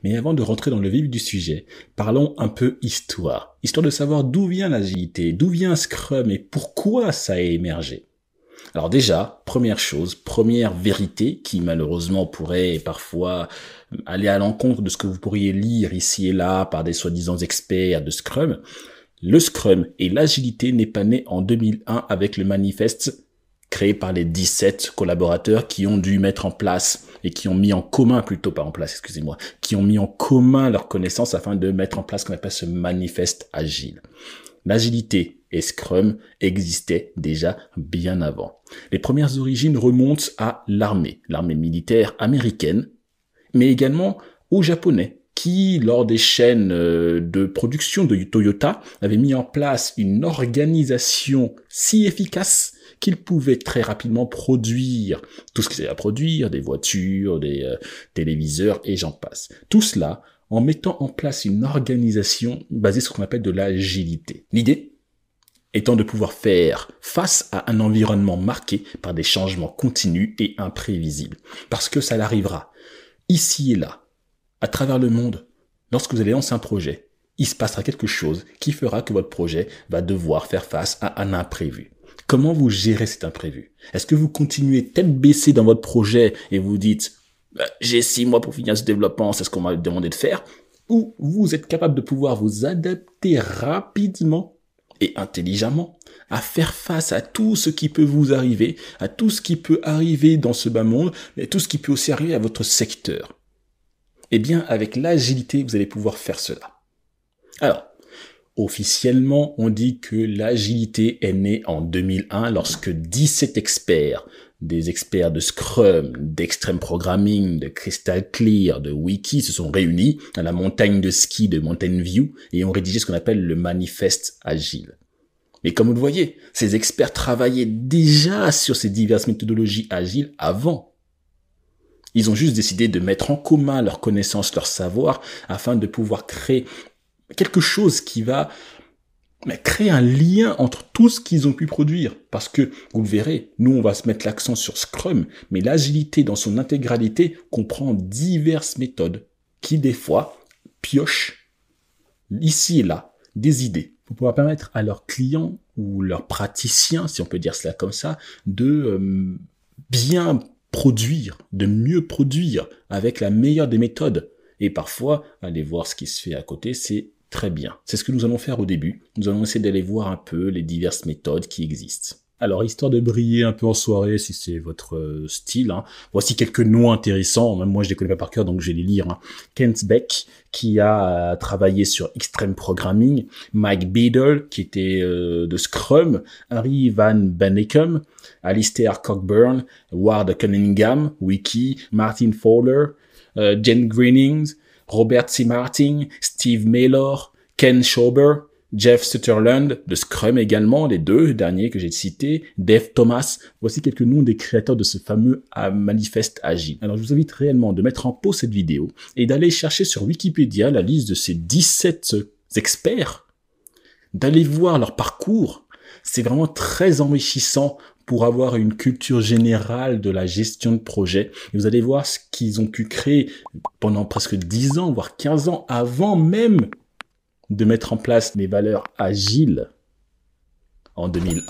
Mais avant de rentrer dans le vif du sujet, parlons un peu histoire. Histoire de savoir d'où vient l'agilité, d'où vient Scrum et pourquoi ça a émergé. Alors déjà, première chose, première vérité qui malheureusement pourrait parfois aller à l'encontre de ce que vous pourriez lire ici et là par des soi-disant experts de Scrum. Le Scrum et l'agilité n'est pas né en 2001 avec le manifeste créé par les 17 collaborateurs qui ont dû mettre en place et qui ont mis en commun, qui ont mis en commun leurs connaissances afin de mettre en place ce qu'on appelle ce manifeste agile. L'agilité et Scrum existaient déjà bien avant. Les premières origines remontent à l'armée militaire américaine, mais également aux Japonais, qui, lors des chaînes de production de Toyota, avaient mis en place une organisation si efficace qu'ils pouvaient très rapidement produire tout ce qu'ils avaient à produire, des voitures, des téléviseurs et j'en passe. Tout cela en mettant en place une organisation basée sur ce qu'on appelle de l'agilité. L'idée étant de pouvoir faire face à un environnement marqué par des changements continus et imprévisibles. Parce que ça l'arrivera, ici et là, à travers le monde, lorsque vous allez lancer un projet, il se passera quelque chose qui fera que votre projet va devoir faire face à un imprévu. Comment vous gérez cet imprévu? Est-ce que vous continuez tête baissée dans votre projet et vous dites j'ai 6 mois pour finir ce développement, c'est ce qu'on m'a demandé de faire, ou vous êtes capable de pouvoir vous adapter rapidement et intelligemment à faire face à tout ce qui peut vous arriver, à tout ce qui peut arriver dans ce bas monde, mais tout ce qui peut aussi arriver à votre secteur? Eh bien, avec l'agilité, vous allez pouvoir faire cela. Alors, officiellement, on dit que l'agilité est née en 2001 lorsque 17 experts, des experts de Scrum, d'Extreme Programming, de Crystal Clear, de Wiki se sont réunis à la montagne de ski de Mountain View et ont rédigé ce qu'on appelle le manifeste agile. Mais comme vous le voyez, ces experts travaillaient déjà sur ces diverses méthodologies agiles avant. Ils ont juste décidé de mettre en commun leurs connaissances, leur savoir, afin de pouvoir créer quelque chose qui va créer un lien entre tout ce qu'ils ont pu produire. Parce que, vous le verrez, nous on va se mettre l'accent sur Scrum, mais l'agilité dans son intégralité comprend diverses méthodes qui des fois piochent ici et là des idées pour pouvoir permettre à leurs clients ou leurs praticiens, si on peut dire cela comme ça, de bien produire, de mieux produire avec la meilleure des méthodes. Et parfois, aller voir ce qui se fait à côté, c'est très bien. C'est ce que nous allons faire au début. Nous allons essayer d'aller voir un peu les diverses méthodes qui existent. Alors, histoire de briller un peu en soirée, si c'est votre style, voici quelques noms intéressants. Même moi, je les connais pas par cœur, donc je vais les lire. Kent Beck, qui a travaillé sur Extreme Programming. Mike Beadle, qui était de Scrum. Harry Van Bennekom. Alistair Cockburn. Ward Cunningham. Wiki. Martin Fowler. Jen Greenings. Robert C. Martin, Steve Maylor, Ken Schauber, Jeff Sutherland, de Scrum également, les deux derniers que j'ai cités, Dave Thomas. Voici quelques noms des créateurs de ce fameux manifeste agile. Alors je vous invite réellement de mettre en pause cette vidéo et d'aller chercher sur Wikipédia la liste de ces 17 experts, d'aller voir leur parcours. C'est vraiment très enrichissant pour avoir une culture générale de la gestion de projet. Et vous allez voir ce qu'ils ont pu créer pendant presque 10 ans, voire 15 ans, avant même de mettre en place les valeurs agiles en 2001.